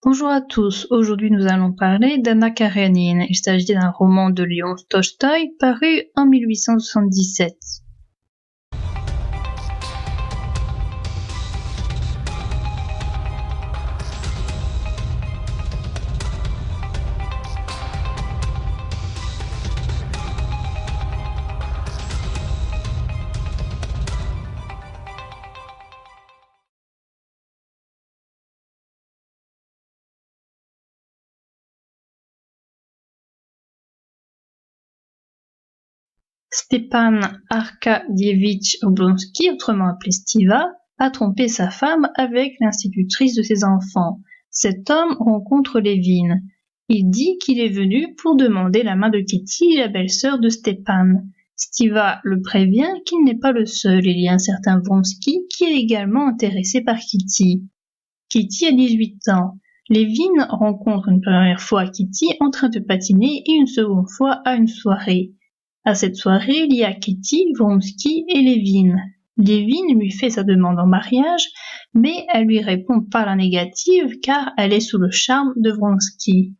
Bonjour à tous, aujourd'hui nous allons parler d'Anna Karénine. Il s'agit d'un roman de Léon Tolstoï paru en 1877. Stepan Arkadievitch Oblonsky, autrement appelé Stiva, a trompé sa femme avec l'institutrice de ses enfants. Cet homme rencontre Lévine. Il dit qu'il est venu pour demander la main de Kitty, la belle-sœur de Stepan. Stiva le prévient qu'il n'est pas le seul, il y a un certain Vronsky qui est également intéressé par Kitty. Kitty a 18 ans. Lévine rencontre une première fois Kitty en train de patiner et une seconde fois à une soirée. À cette soirée, il y a Kitty, Vronsky et Lévine. Lévine lui fait sa demande en mariage, mais elle lui répond par la négative car elle est sous le charme de Vronsky.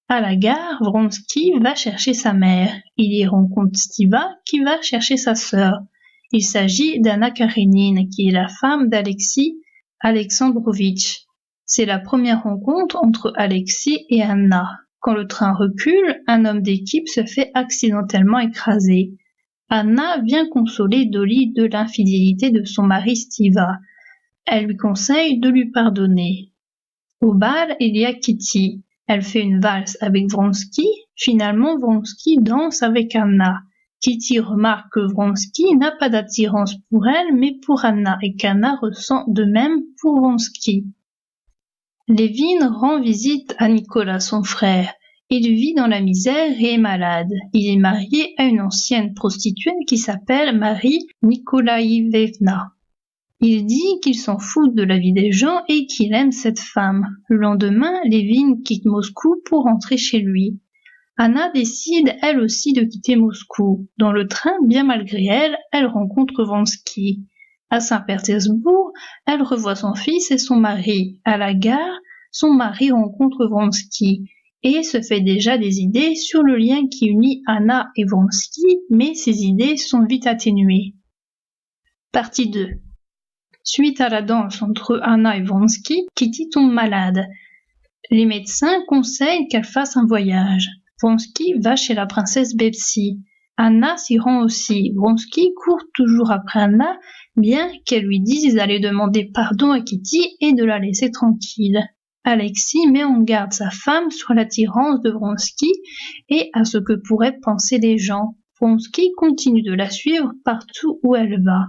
À la gare, Vronsky va chercher sa mère. Il y rencontre Stiva qui va chercher sa sœur. Il s'agit d'Anna Karénine qui est la femme d'Alexis Alexandrovitch. C'est la première rencontre entre Alexis et Anna. Quand le train recule, un homme d'équipe se fait accidentellement écraser. Anna vient consoler Dolly de l'infidélité de son mari Stiva. Elle lui conseille de lui pardonner. Au bal, il y a Kitty. Elle fait une valse avec Vronsky. Finalement, Vronsky danse avec Anna. Kitty remarque que Vronsky n'a pas d'attirance pour elle, mais pour Anna, et qu'Anna ressent de même pour Vronsky. Lévine rend visite à Nicolas, son frère. Il vit dans la misère et est malade. Il est marié à une ancienne prostituée qui s'appelle Marie Nikolaïevna. Il dit qu'il s'en fout de la vie des gens et qu'il aime cette femme. Le lendemain, Lévine quitte Moscou pour rentrer chez lui. Anna décide elle aussi de quitter Moscou. Dans le train, bien malgré elle rencontre Vronsky. À Saint-Pétersbourg, elle revoit son fils et son mari. À la gare, son mari rencontre Vronsky et se fait déjà des idées sur le lien qui unit Anna et Vronsky, mais ces idées sont vite atténuées. Partie 2. Suite à la danse entre Anna et Vronsky, Kitty tombe malade. Les médecins conseillent qu'elle fasse un voyage. Vronsky va chez la princesse Betsy. Anna s'y rend aussi. Vronsky court toujours après Anna, bien qu'elle lui dise d'aller demander pardon à Kitty et de la laisser tranquille. Alexis met en garde sa femme sur l'attirance de Vronsky et à ce que pourraient penser les gens. Vronsky continue de la suivre partout où elle va.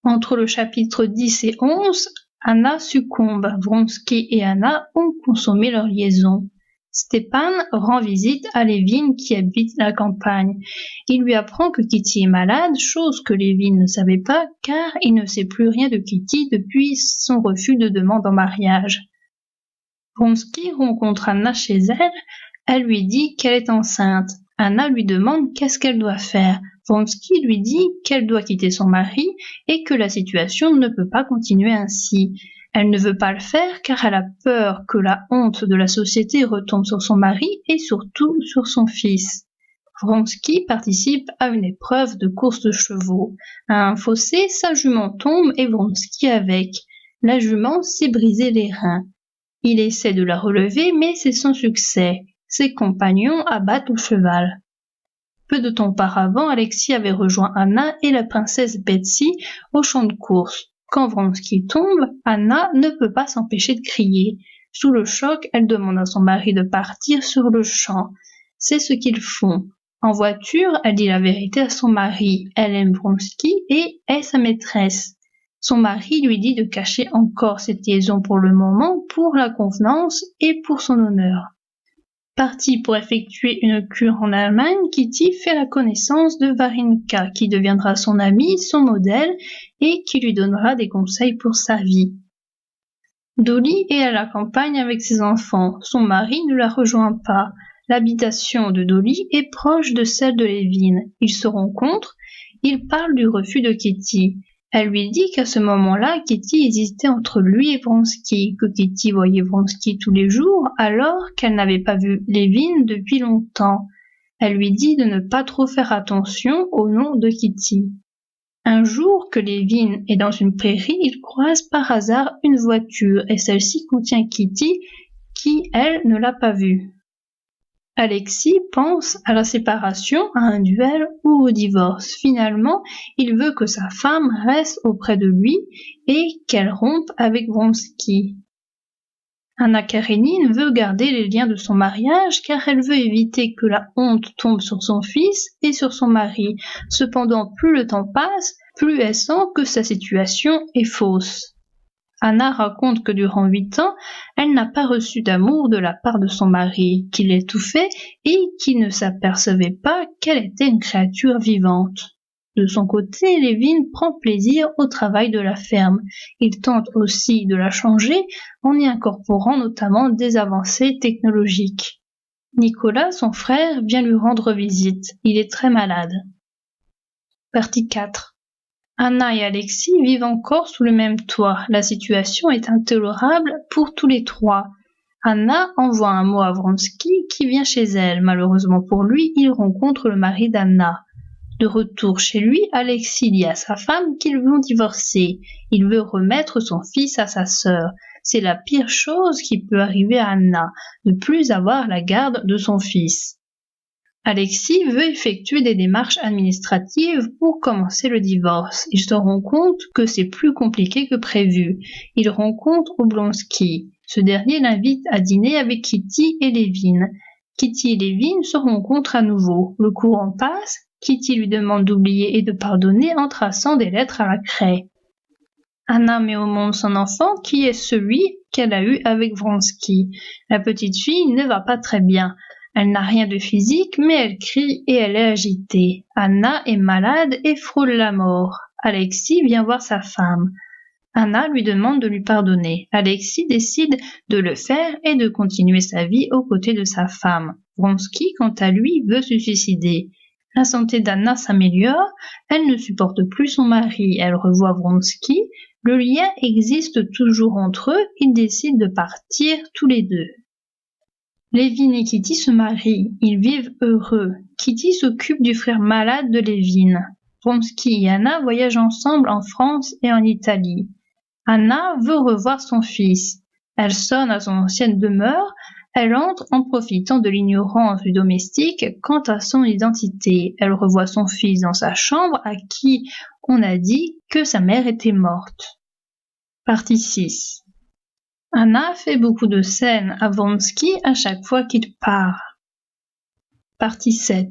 Entre le chapitre 10 et 11, Anna succombe. Vronsky et Anna ont consommé leur liaison. Stepan rend visite à Lévine qui habite la campagne. Il lui apprend que Kitty est malade, chose que Lévine ne savait pas car il ne sait plus rien de Kitty depuis son refus de demande en mariage. Vronsky rencontre Anna chez elle lui dit qu'elle est enceinte. Anna lui demande qu'est-ce qu'elle doit faire. Vronsky lui dit qu'elle doit quitter son mari et que la situation ne peut pas continuer ainsi. Elle ne veut pas le faire car elle a peur que la honte de la société retombe sur son mari et surtout sur son fils. Vronsky participe à une épreuve de course de chevaux. À un fossé, sa jument tombe et Vronsky avec. La jument s'est brisé les reins. Il essaie de la relever mais c'est sans succès. Ses compagnons abattent le cheval. Peu de temps auparavant, Alexis avait rejoint Anna et la princesse Betsy au champ de course. Quand Vronsky tombe, Anna ne peut pas s'empêcher de crier. Sous le choc, elle demande à son mari de partir sur le champ. C'est ce qu'ils font. En voiture, elle dit la vérité à son mari. Elle aime Vronsky et est sa maîtresse. Son mari lui dit de cacher encore cette liaison pour le moment, pour la convenance et pour son honneur. Partie pour effectuer une cure en Allemagne, Kitty fait la connaissance de Varinka, qui deviendra son amie, son modèle, et qui lui donnera des conseils pour sa vie. Dolly est à la campagne avec ses enfants. Son mari ne la rejoint pas. L'habitation de Dolly est proche de celle de Lévine. Ils se rencontrent. Ils parlent du refus de Kitty. Elle lui dit qu'à ce moment-là, Kitty hésitait entre lui et Vronsky, que Kitty voyait Vronsky tous les jours, alors qu'elle n'avait pas vu Levin depuis longtemps. Elle lui dit de ne pas trop faire attention au nom de Kitty. Un jour que Levin est dans une prairie, il croise par hasard une voiture et celle-ci contient Kitty qui, elle, ne l'a pas vue. Alexis pense à la séparation, à un duel ou au divorce. Finalement, il veut que sa femme reste auprès de lui et qu'elle rompe avec Vronsky. Anna Karénine veut garder les liens de son mariage car elle veut éviter que la honte tombe sur son fils et sur son mari. Cependant, plus le temps passe, plus elle sent que sa situation est fausse. Anna raconte que durant 8 ans, elle n'a pas reçu d'amour de la part de son mari, qu'il l'étouffait et qui ne s'apercevait pas qu'elle était une créature vivante. De son côté, Levin prend plaisir au travail de la ferme. Il tente aussi de la changer en y incorporant notamment des avancées technologiques. Nicolas, son frère, vient lui rendre visite. Il est très malade. Partie 4. Anna et Alexis vivent encore sous le même toit. La situation est intolérable pour tous les trois. Anna envoie un mot à Vronsky qui vient chez elle. Malheureusement pour lui, il rencontre le mari d'Anna. De retour chez lui, Alexis dit à sa femme qu'ils vont divorcer. Il veut remettre son fils à sa sœur. C'est la pire chose qui peut arriver à Anna, ne plus avoir la garde de son fils. Alexis veut effectuer des démarches administratives pour commencer le divorce. Il se rend compte que c'est plus compliqué que prévu. Il rencontre Oblonsky. Ce dernier l'invite à dîner avec Kitty et Levin. Kitty et Levin se rencontrent à nouveau. Le courant passe. Kitty lui demande d'oublier et de pardonner en traçant des lettres à la craie. Anna met au monde son enfant qui est celui qu'elle a eu avec Vronsky. La petite fille ne va pas très bien. Elle n'a rien de physique, mais elle crie et elle est agitée. Anna est malade et frôle la mort. Alexis vient voir sa femme. Anna lui demande de lui pardonner. Alexis décide de le faire et de continuer sa vie aux côtés de sa femme. Vronsky, quant à lui, veut se suicider. La santé d'Anna s'améliore, elle ne supporte plus son mari, elle revoit Vronsky, le lien existe toujours entre eux, ils décident de partir tous les deux. Levin et Kitty se marient, ils vivent heureux. Kitty s'occupe du frère malade de Levin. Vronsky et Anna voyagent ensemble en France et en Italie. Anna veut revoir son fils. Elle sonne à son ancienne demeure, elle entre en profitant de l'ignorance du domestique quant à son identité. Elle revoit son fils dans sa chambre à qui on a dit que sa mère était morte. Partie 6. Anna fait beaucoup de scènes à Vronsky à chaque fois qu'il part. Partie 7.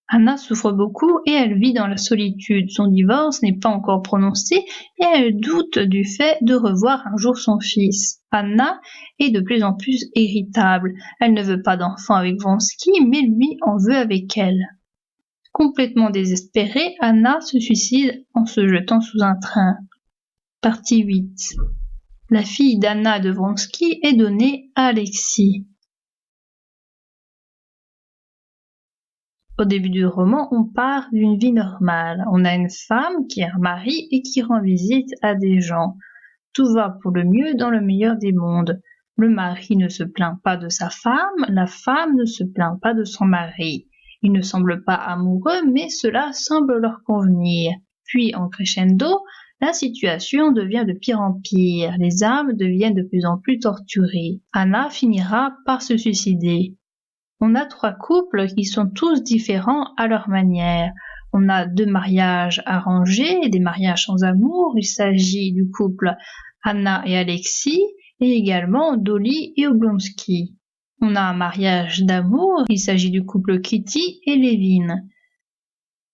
Anna souffre beaucoup et elle vit dans la solitude. Son divorce n'est pas encore prononcé et elle doute du fait de revoir un jour son fils. Anna est de plus en plus irritable. Elle ne veut pas d'enfant avec Vronsky, mais lui en veut avec elle. Complètement désespérée, Anna se suicide en se jetant sous un train. Partie 8. La fille d'Anna de Vronsky est donnée à Alexis. Au début du roman, on part d'une vie normale. On a une femme qui a un mari et qui rend visite à des gens. Tout va pour le mieux dans le meilleur des mondes. Le mari ne se plaint pas de sa femme, la femme ne se plaint pas de son mari. Ils ne semblent pas amoureux, mais cela semble leur convenir. Puis, en crescendo, la situation devient de pire en pire. Les âmes deviennent de plus en plus torturées. Anna finira par se suicider. On a 3 couples qui sont tous différents à leur manière. On a 2 mariages arrangés, des mariages sans amour. Il s'agit du couple Anna et Alexis, et également Dolly et Oblonsky. On a un mariage d'amour, il s'agit du couple Kitty et Levin.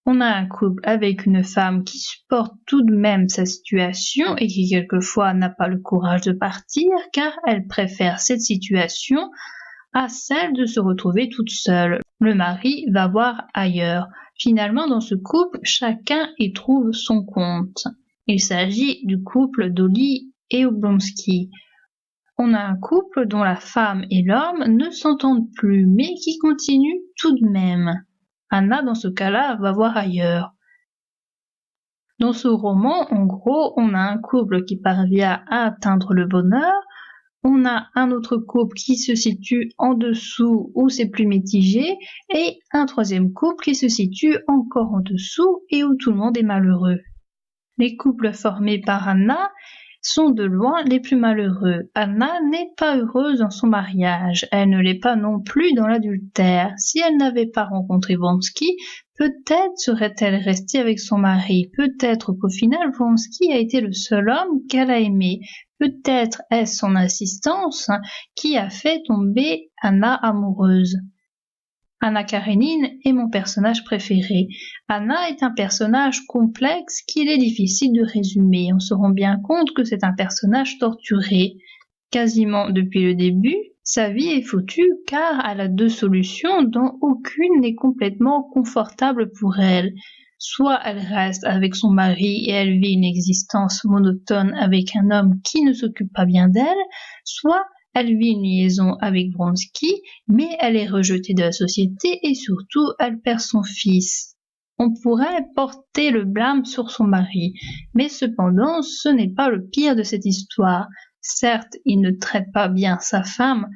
On a un couple avec une femme qui supporte tout de même sa situation et qui quelquefois n'a pas le courage de partir car elle préfère cette situation à celle de se retrouver toute seule. Le mari va voir ailleurs. Finalement, dans ce couple, chacun y trouve son compte. Il s'agit du couple Dolly et Oblonsky. On a un couple dont la femme et l'homme ne s'entendent plus, mais qui continue tout de même. Anna, dans ce cas-là, va voir ailleurs. Dans ce roman, en gros, on a un couple qui parvient à atteindre le bonheur, on a un autre couple qui se situe en dessous où c'est plus mitigé, et un troisième couple qui se situe encore en dessous et où tout le monde est malheureux. Les couples formés par Anna sont de loin les plus malheureux. Anna n'est pas heureuse dans son mariage, elle ne l'est pas non plus dans l'adultère. Si elle n'avait pas rencontré Vronsky, peut-être serait-elle restée avec son mari, peut-être qu'au final Vronsky a été le seul homme qu'elle a aimé, peut-être est-ce son insistance qui a fait tomber Anna amoureuse. Anna Karénine est mon personnage préféré. Anna est un personnage complexe qu'il est difficile de résumer. On se rend bien compte que c'est un personnage torturé. Quasiment depuis le début, sa vie est foutue car elle a deux solutions dont aucune n'est complètement confortable pour elle. Soit elle reste avec son mari et elle vit une existence monotone avec un homme qui ne s'occupe pas bien d'elle, soit elle vit une liaison avec Vronsky, mais elle est rejetée de la société et surtout elle perd son fils. On pourrait porter le blâme sur son mari, mais cependant ce n'est pas le pire de cette histoire. Certes, il ne traite pas bien sa femme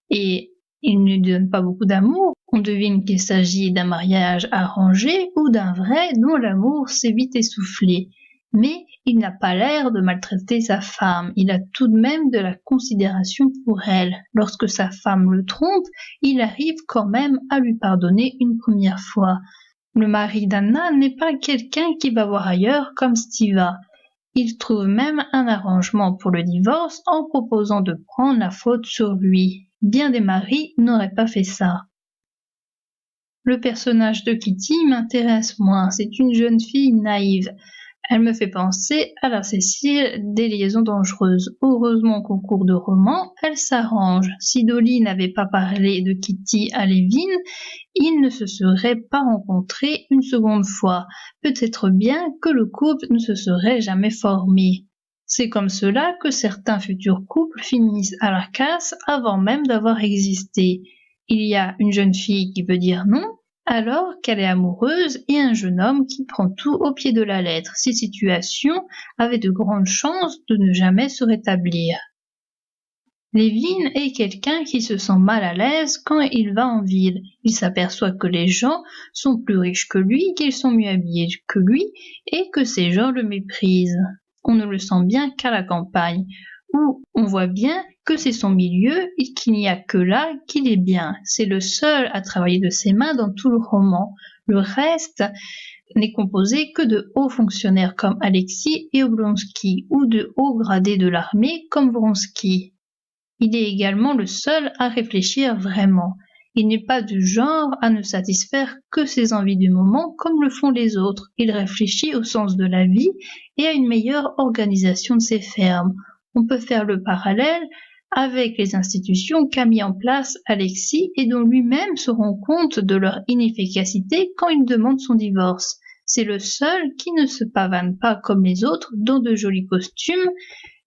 et il ne lui donne pas beaucoup d'amour. On devine qu'il s'agit d'un mariage arrangé ou d'un vrai dont l'amour s'est vite essoufflé. Mais il n'a pas l'air de maltraiter sa femme, il a tout de même de la considération pour elle. Lorsque sa femme le trompe, il arrive quand même à lui pardonner une première fois. Le mari d'Anna n'est pas quelqu'un qui va voir ailleurs comme Stiva. Il trouve même un arrangement pour le divorce en proposant de prendre la faute sur lui. Bien des maris n'auraient pas fait ça. Le personnage de Kitty m'intéresse moins, c'est une jeune fille naïve. Elle me fait penser à la Cécile des Liaisons dangereuses. Heureusement qu'au cours de roman, elle s'arrange. Si Dolly n'avait pas parlé de Kitty à Levin, ils ne se seraient pas rencontrés une seconde fois. Peut-être bien que le couple ne se serait jamais formé. C'est comme cela que certains futurs couples finissent à la casse avant même d'avoir existé. Il y a une jeune fille qui veut dire non, alors qu'elle est amoureuse et un jeune homme qui prend tout au pied de la lettre. Ces situations avaient de grandes chances de ne jamais se rétablir. Levin est quelqu'un qui se sent mal à l'aise quand il va en ville. Il s'aperçoit que les gens sont plus riches que lui, qu'ils sont mieux habillés que lui et que ces gens le méprisent. On ne le sent bien qu'à la campagne, où on voit bien que c'est son milieu et qu'il n'y a que là qu'il est bien. C'est le seul à travailler de ses mains dans tout le roman. Le reste n'est composé que de hauts fonctionnaires comme Alexis et Oblonsky ou de hauts gradés de l'armée comme Vronsky. Il est également le seul à réfléchir vraiment. Il n'est pas du genre à ne satisfaire que ses envies du moment comme le font les autres. Il réfléchit au sens de la vie et à une meilleure organisation de ses fermes. On peut faire le parallèle avec les institutions qu'a mis en place Alexis et dont lui-même se rend compte de leur inefficacité quand il demande son divorce. C'est le seul qui ne se pavane pas comme les autres dans de jolis costumes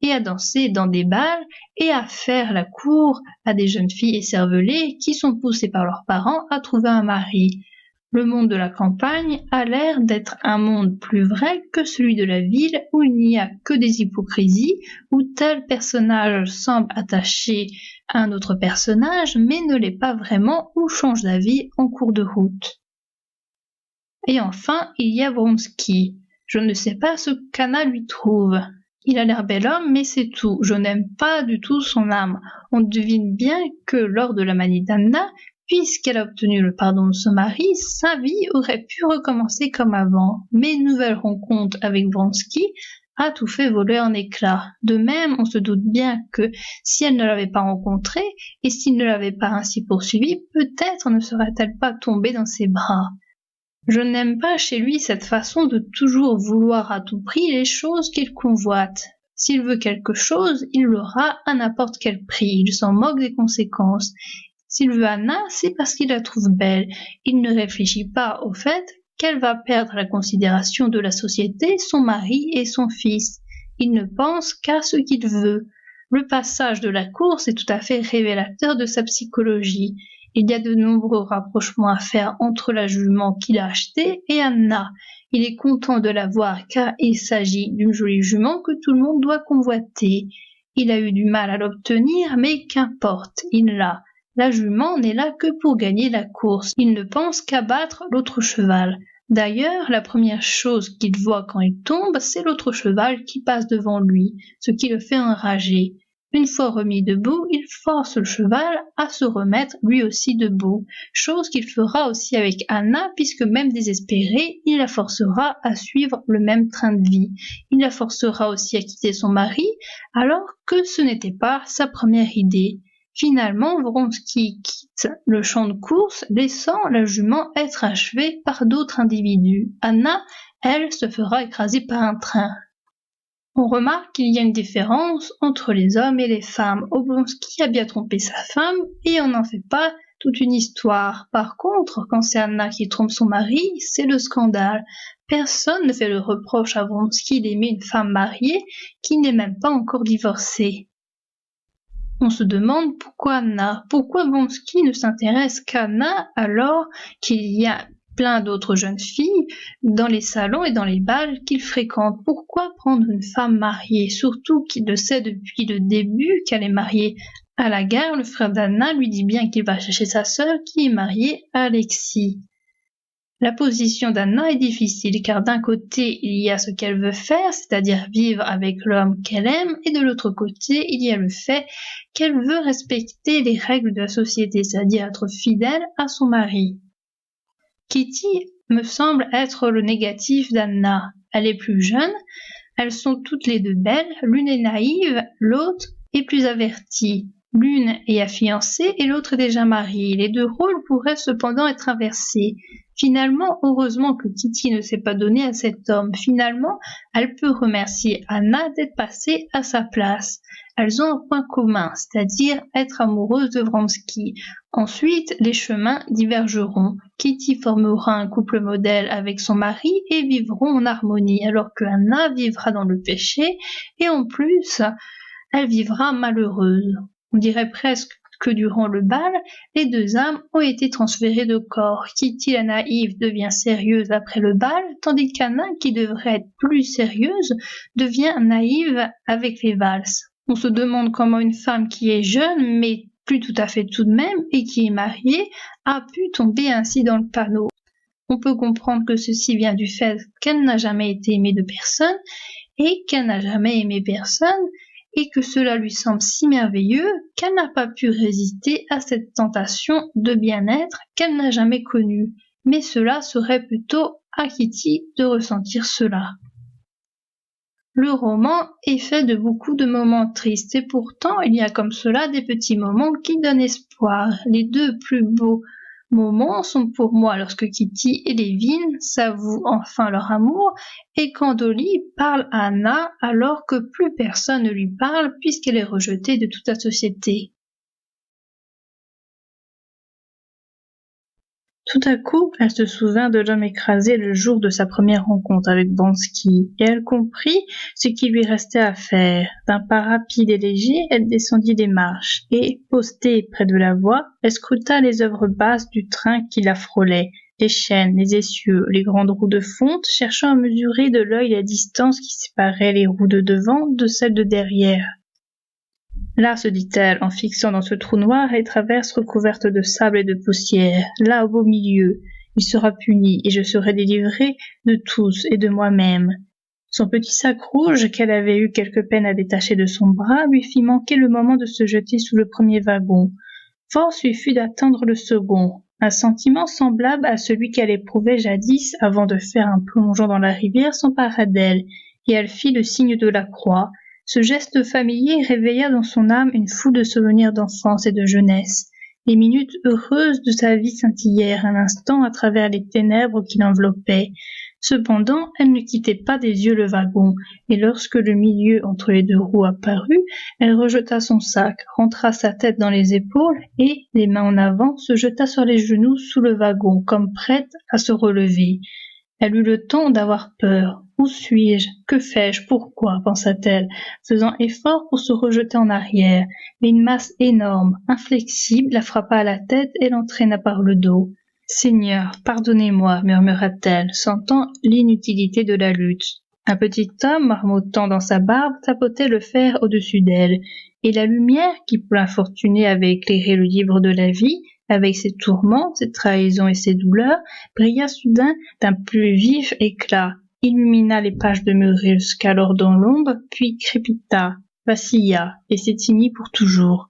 et à danser dans des bals et à faire la cour à des jeunes filles écervelées qui sont poussées par leurs parents à trouver un mari. Le monde de la campagne a l'air d'être un monde plus vrai que celui de la ville où il n'y a que des hypocrisies, où tel personnage semble attaché à un autre personnage mais ne l'est pas vraiment ou change d'avis en cours de route. Et enfin, il y a Vronsky. Je ne sais pas ce qu'Anna lui trouve. Il a l'air bel homme, mais c'est tout. Je n'aime pas du tout son âme. On devine bien que lors de la manie d'Anna, puisqu'elle a obtenu le pardon de son mari, sa vie aurait pu recommencer comme avant. Mais une nouvelle rencontre avec Vronsky a tout fait voler en éclats. De même, on se doute bien que si elle ne l'avait pas rencontré, et s'il ne l'avait pas ainsi poursuivi, peut-être ne serait-elle pas tombée dans ses bras. Je n'aime pas chez lui cette façon de toujours vouloir à tout prix les choses qu'il convoite. S'il veut quelque chose, il l'aura à n'importe quel prix, il s'en moque des conséquences. S'il veut Anna, c'est parce qu'il la trouve belle. Il ne réfléchit pas au fait qu'elle va perdre la considération de la société, son mari et son fils. Il ne pense qu'à ce qu'il veut. Le passage de la course est tout à fait révélateur de sa psychologie. Il y a de nombreux rapprochements à faire entre la jument qu'il a achetée et Anna. Il est content de la voir car il s'agit d'une jolie jument que tout le monde doit convoiter. Il a eu du mal à l'obtenir, mais qu'importe, il l'a. La jument n'est là que pour gagner la course. Il ne pense qu'à battre l'autre cheval. D'ailleurs, la première chose qu'il voit quand il tombe, c'est l'autre cheval qui passe devant lui, ce qui le fait enrager. Une fois remis debout, il force le cheval à se remettre lui aussi debout, chose qu'il fera aussi avec Anna puisque même désespéré, il la forcera à suivre le même train de vie. Il la forcera aussi à quitter son mari alors que ce n'était pas sa première idée. Finalement, Vronsky quitte le champ de course, laissant la jument être achevée par d'autres individus. Anna, elle, se fera écraser par un train. On remarque qu'il y a une différence entre les hommes et les femmes. Oblonsky a bien trompé sa femme et on n'en fait pas toute une histoire. Par contre, quand c'est Anna qui trompe son mari, c'est le scandale. Personne ne fait le reproche à Vronsky d'aimer une femme mariée qui n'est même pas encore divorcée. On se demande pourquoi Vronsky ne s'intéresse qu'à Anna alors qu'il y a plein d'autres jeunes filles dans les salons et dans les bals qu'il fréquente. Pourquoi prendre une femme mariée, surtout qu'il le sait depuis le début qu'elle est mariée? À la gare, le frère d'Anna lui dit bien qu'il va chercher sa sœur qui est mariée à Alexis. La position d'Anna est difficile car d'un côté il y a ce qu'elle veut faire, c'est-à-dire vivre avec l'homme qu'elle aime, et de l'autre côté il y a le fait qu'elle veut respecter les règles de la société, c'est-à-dire être fidèle à son mari. Kitty me semble être le négatif d'Anna. Elle est plus jeune, elles sont toutes les deux belles, l'une est naïve, l'autre est plus avertie. L'une est fiancée et l'autre est déjà mariée. Les deux rôles pourraient cependant être inversés. Finalement, heureusement que Kitty ne s'est pas donnée à cet homme. Finalement, elle peut remercier Anna d'être passée à sa place. Elles ont un point commun, c'est-à-dire être amoureuses de Vronsky. Ensuite, les chemins divergeront. Kitty formera un couple modèle avec son mari et vivront en harmonie, alors que Anna vivra dans le péché et en plus, elle vivra malheureuse. On dirait presque que durant le bal, les deux âmes ont été transférées de corps. Kitty la naïve devient sérieuse après le bal, tandis qu'Anna, qui devrait être plus sérieuse, devient naïve avec les valses. On se demande comment une femme qui est jeune, mais plus tout à fait tout de même, et qui est mariée, a pu tomber ainsi dans le panneau. On peut comprendre que ceci vient du fait qu'elle n'a jamais été aimée de personne, et qu'elle n'a jamais aimé personne, et que cela lui semble si merveilleux qu'elle n'a pas pu résister à cette tentation de bien-être qu'elle n'a jamais connue. Mais cela serait plutôt à Kitty de ressentir cela. Le roman est fait de beaucoup de moments tristes et pourtant il y a comme cela des petits moments qui donnent espoir. Les deux plus beaux moments sont pour moi lorsque Kitty et Levin s'avouent enfin leur amour et quand Dolly parle à Anna alors que plus personne ne lui parle puisqu'elle est rejetée de toute la société. Tout à coup, elle se souvint de l'homme écrasé le jour de sa première rencontre avec Vronsky, et elle comprit ce qui lui restait à faire. D'un pas rapide et léger, elle descendit les marches, et, postée près de la voie, elle scruta les œuvres basses du train qui la frôlait, les chaînes, les essieux, les grandes roues de fonte, cherchant à mesurer de l'œil la distance qui séparait les roues de devant de celles de derrière. Là, se dit-elle, en fixant dans ce trou noir les traverses recouvertes de sable et de poussière, là au beau milieu, il sera puni et je serai délivrée de tous et de moi-même. Son petit sac rouge, qu'elle avait eu quelque peine à détacher de son bras, lui fit manquer le moment de se jeter sous le premier wagon. Force lui fut d'attendre le second. Un sentiment semblable à celui qu'elle éprouvait jadis avant de faire un plongeon dans la rivière s'empara d'elle, et elle fit le signe de la croix. Ce geste familier réveilla dans son âme une foule de souvenirs d'enfance et de jeunesse. Les minutes heureuses de sa vie scintillèrent un instant à travers les ténèbres qui l'enveloppaient. Cependant, elle ne quittait pas des yeux le wagon, et lorsque le milieu entre les deux roues apparut, elle rejeta son sac, rentra sa tête dans les épaules et, les mains en avant, se jeta sur les genoux sous le wagon, comme prête à se relever. Elle eut le temps d'avoir peur. Où suis-je? Que fais-je? Pourquoi? Pensa-t-elle, faisant effort pour se rejeter en arrière. Mais une masse énorme, inflexible, la frappa à la tête et l'entraîna par le dos. Seigneur, pardonnez-moi, murmura-t-elle, sentant l'inutilité de la lutte. Un petit homme, marmottant dans sa barbe, tapotait le fer au-dessus d'elle, et la lumière qui, pour l'infortuné, avait éclairé le livre de la vie, avec ses tourments, ses trahisons et ses douleurs, brilla soudain d'un plus vif éclat, illumina les pages demeurées jusqu'alors dans l'ombre, puis crépita, vacilla et s'éteignit pour toujours.